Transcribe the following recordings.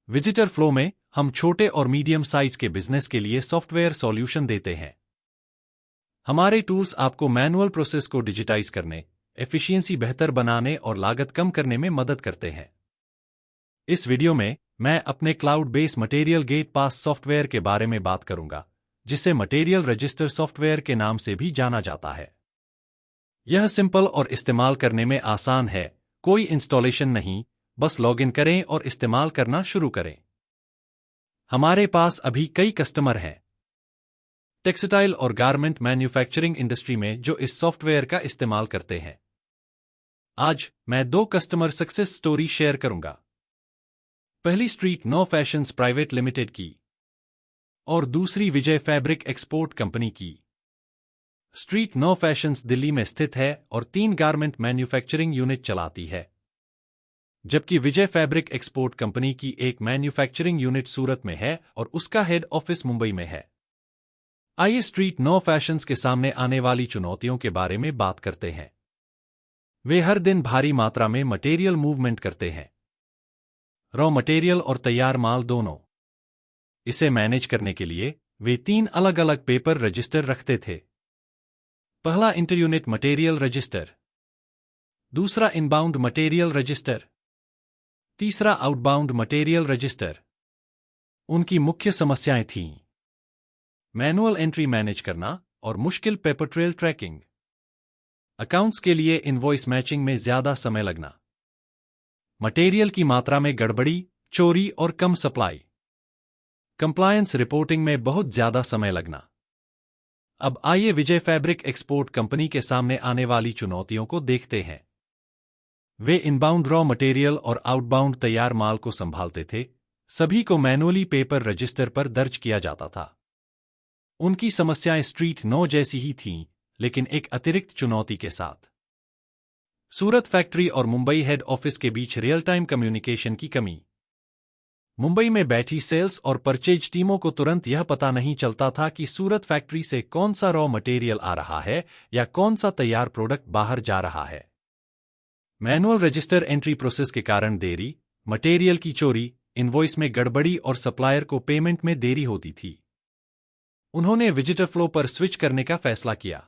Visitor flow में हम छोटे और मीडियम साइज के बिजनेस के लिए सॉफ्टवेयर सॉल्यूशन देते हैं। हमारे टूल्स आपको मैनुअल प्रोसेस को डिजिटाइज करने, एफिशिएंसी बेहतर बनाने और लागत कम करने में मदद करते हैं। इस वीडियो में मैं अपने क्लाउड बेस्ड मटेरियल गेट पास सॉफ्टवेयर के बारे में बात करूंगा, जिसे मटेरियल रजिस्टर सॉफ्टवेयर के नाम से भी जाना जाता है। यह सिंपल और इस्तेमाल करने में आसान है, कोई इंस्टॉलेशन नहीं, बस लॉगिन करें और इस्तेमाल करना शुरू करें। हमारे पास अभी कई कस्टमर हैं टेक्सटाइल और गारमेंट मैन्युफैक्चरिंग इंडस्ट्री में जो इस सॉफ्टवेयर का इस्तेमाल करते हैं। आज मैं 2 कस्टमर सक्सेस स्टोरी शेयर करूंगा। पहली Street No Fashions Private Limited की और दूसरी विजय फैब्रिक एक्सपोर्ट कंपनी की। स्ट्रीट नो फैशंस दिल्ली में स्थित है और 3 गारमेंट मैन्युफैक्चरिंग यूनिट चलाती है, जबकि विजय फैब्रिक एक्सपोर्ट कंपनी की एक मैन्युफैक्चरिंग यूनिट सूरत में है और उसका हेड ऑफिस मुंबई में है। आइए स्ट्रीट नो फैशंस के सामने आने वाली चुनौतियों के बारे में बात करते हैं। वे हर दिन भारी मात्रा में मटेरियल मूवमेंट करते हैं, रॉ मटेरियल और तैयार माल दोनों। इसे मैनेज करने के लिए वे 3 अलग अलग पेपर रजिस्टर रखते थे। पहला इंटर यूनिट मटेरियल रजिस्टर, दूसरा इनबाउंड मटेरियल रजिस्टर, तीसरा आउटबाउंड मटेरियल रजिस्टर। उनकी मुख्य समस्याएं थीं मैनुअल एंट्री मैनेज करना और मुश्किल पेपर ट्रेल ट्रैकिंग, अकाउंट्स के लिए इनवॉइस मैचिंग में ज्यादा समय लगना, मटेरियल की मात्रा में गड़बड़ी, चोरी और कम सप्लाई, कंप्लायंस रिपोर्टिंग में बहुत ज्यादा समय लगना। अब आइए विजय फैब्रिक एक्सपोर्ट कंपनी के सामने आने वाली चुनौतियों को देखते हैं। वे इनबाउंड रॉ मटेरियल और आउटबाउंड तैयार माल को संभालते थे, सभी को मैनुअली पेपर रजिस्टर पर दर्ज किया जाता था। उनकी समस्याएं स्ट्रीट नो जैसी ही थीं, लेकिन एक अतिरिक्त चुनौती के साथ। सूरत फैक्ट्री और मुंबई हेड ऑफिस के बीच रियल टाइम कम्युनिकेशन की कमी। मुंबई में बैठी सेल्स और परचेज टीमों को तुरंत यह पता नहीं चलता था कि सूरत फैक्ट्री से कौन सा रॉ मटेरियल आ रहा है या कौन सा तैयार प्रोडक्ट बाहर जा रहा है। मैनुअल रजिस्टर एंट्री प्रोसेस के कारण देरी, मटेरियल की चोरी, इनवॉइस में गड़बड़ी और सप्लायर को पेमेंट में देरी होती थी। उन्होंने विजिटर फ्लो पर स्विच करने का फैसला किया।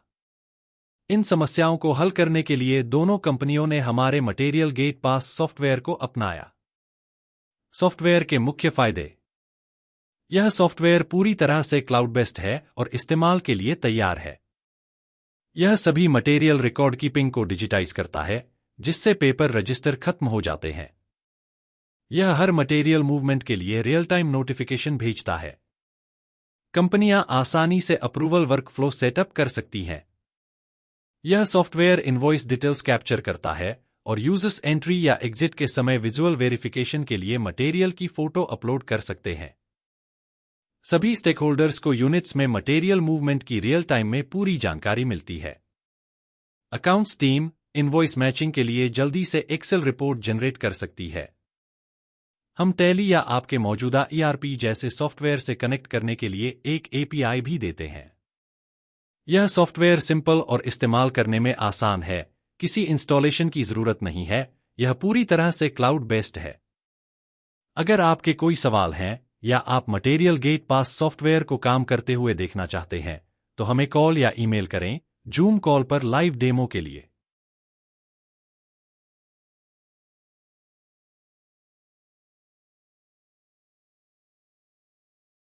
इन समस्याओं को हल करने के लिए दोनों कंपनियों ने हमारे मटेरियल गेट पास सॉफ्टवेयर को अपनाया। सॉफ्टवेयर के मुख्य फायदे। यह सॉफ्टवेयर पूरी तरह से क्लाउड बेस्ड है और इस्तेमाल के लिए तैयार है। यह सभी मटेरियल रिकॉर्ड कीपिंग को डिजिटाइज करता है, जिससे पेपर रजिस्टर खत्म हो जाते हैं। यह हर मटेरियल मूवमेंट के लिए रियल टाइम नोटिफिकेशन भेजता है। कंपनियां आसानी से अप्रूवल वर्कफ्लो सेटअप कर सकती हैं। यह सॉफ्टवेयर इनवॉइस डिटेल्स कैप्चर करता है और यूजर्स एंट्री या एग्जिट के समय विजुअल वेरिफिकेशन के लिए मटेरियल की फोटो अपलोड कर सकते हैं। सभी स्टेकहोल्डर्स को यूनिट्स में मटेरियल मूवमेंट की रियल टाइम में पूरी जानकारी मिलती है। अकाउंट्स टीम इनवॉइस मैचिंग के लिए जल्दी से एक्सेल रिपोर्ट जनरेट कर सकती है। हम टैली या आपके मौजूदा ERP जैसे सॉफ्टवेयर से कनेक्ट करने के लिए एक API भी देते हैं। यह सॉफ्टवेयर सिंपल और इस्तेमाल करने में आसान है, किसी इंस्टॉलेशन की जरूरत नहीं है, यह पूरी तरह से क्लाउड बेस्ड है। अगर आपके कोई सवाल हैं या आप मटेरियल गेट पास सॉफ्टवेयर को काम करते हुए देखना चाहते हैं, तो हमें कॉल या ईमेल करें जूम कॉल पर लाइव डेमो के लिए।